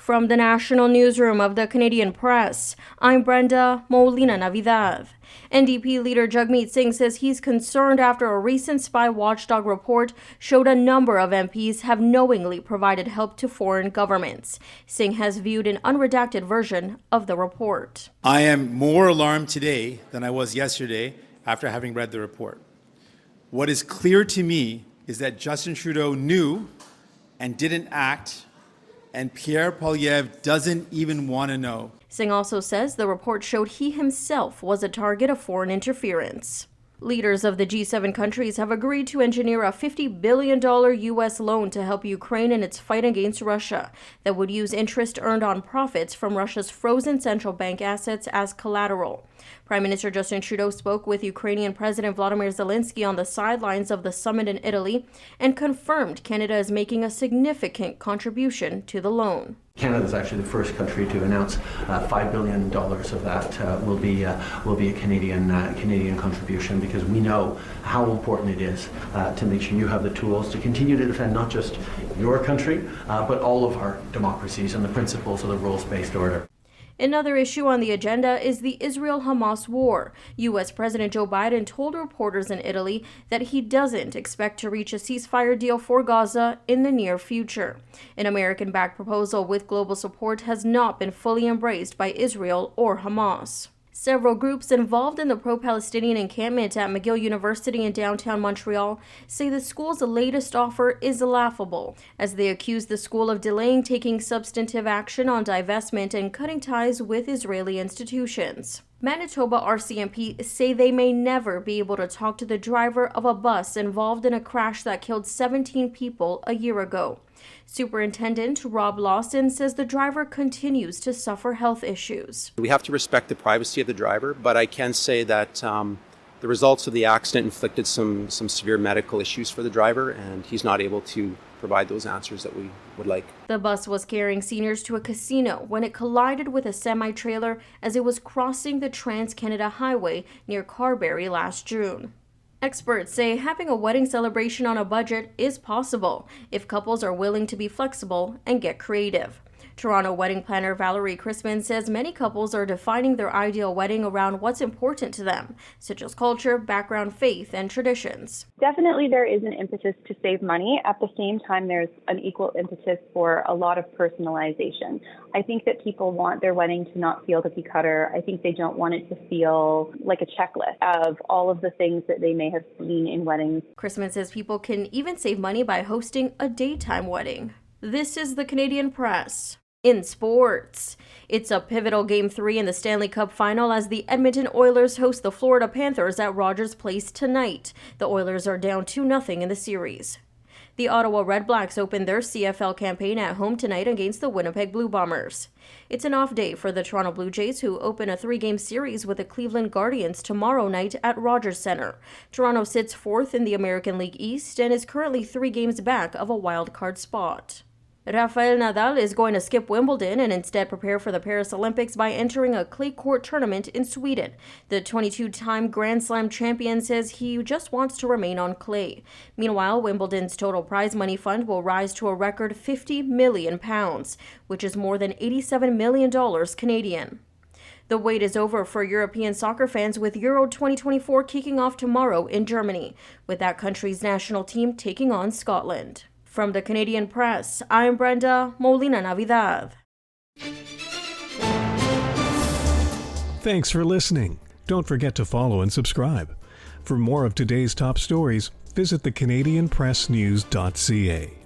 From the national newsroom of the Canadian Press, I'm Brenda Molina-Navidad. NDP leader Jagmeet Singh says he's concerned after a recent spy watchdog report showed a number of MPs have knowingly provided help to foreign governments. Singh has viewed an unredacted version of the report. I am more alarmed today than I was yesterday after having read the report. What is clear to me is that Justin Trudeau knew and didn't act, and Pierre Poilievre doesn't even want to know. Singh also says the report showed he himself was a target of foreign interference. Leaders of the G7 countries have agreed to engineer a $50 billion U.S. loan to help Ukraine in its fight against Russia that would use interest earned on profits from Russia's frozen central bank assets as collateral. Prime Minister Justin Trudeau spoke with Ukrainian President Volodymyr Zelensky on the sidelines of the summit in Italy and confirmed Canada is making a significant contribution to the loan. Canada is actually the first country to announce $5 billion of that will be a Canadian contribution, because we know how important it is to make sure you have the tools to continue to defend not just your country, but all of our democracies and the principles of the rules-based order. Another issue on the agenda is the Israel-Hamas war. U.S. President Joe Biden told reporters in Italy that he doesn't expect to reach a ceasefire deal for Gaza in the near future. An American-backed proposal with global support has not been fully embraced by Israel or Hamas. Several groups involved in the pro-Palestinian encampment at McGill University in downtown Montreal say the school's latest offer is laughable, as they accuse the school of delaying taking substantive action on divestment and cutting ties with Israeli institutions. Manitoba RCMP say they may never be able to talk to the driver of a bus involved in a crash that killed 17 people a year ago. Superintendent Rob Lawson says the driver continues to suffer health issues. We have to respect the privacy of the driver, but I can say that the results of the accident inflicted some severe medical issues for the driver, and he's not able to provide those answers that we would like. The bus was carrying seniors to a casino when it collided with a semi-trailer as it was crossing the Trans-Canada Highway near Carberry last June. Experts say having a wedding celebration on a budget is possible if couples are willing to be flexible and get creative. Toronto wedding planner Valerie Crispin says many couples are defining their ideal wedding around what's important to them, such as culture, background, faith, and traditions. Definitely there is an impetus to save money. At the same time, there's an equal impetus for a lot of personalization. I think that people want their wedding to not feel cookie cutter. I think they don't want it to feel like a checklist of all of the things that they may have seen in weddings. Crispin says people can even save money by hosting a daytime wedding. This is the Canadian Press. In sports, it's a pivotal Game 3 in the Stanley Cup Final as the Edmonton Oilers host the Florida Panthers at Rogers Place tonight. The Oilers are down 2-0 in the series. The Ottawa Redblacks open their CFL campaign at home tonight against the Winnipeg Blue Bombers. It's an off day for the Toronto Blue Jays, who open a 3-game series with the Cleveland Guardians tomorrow night at Rogers Centre. Toronto sits 4th in the American League East and is currently 3 games back of a wild card spot. Rafael Nadal is going to skip Wimbledon and instead prepare for the Paris Olympics by entering a clay court tournament in Sweden. The 22-time Grand Slam champion says he just wants to remain on clay. Meanwhile, Wimbledon's total prize money fund will rise to a record £50 million, which is more than $87 million Canadian. The wait is over for European soccer fans, with Euro 2024 kicking off tomorrow in Germany, with that country's national team taking on Scotland. From the Canadian Press, I'm Brenda Molina-Navidad. Thanks for listening. Don't forget to follow and subscribe. For more of today's top stories, visit thecanadianpressnews.ca.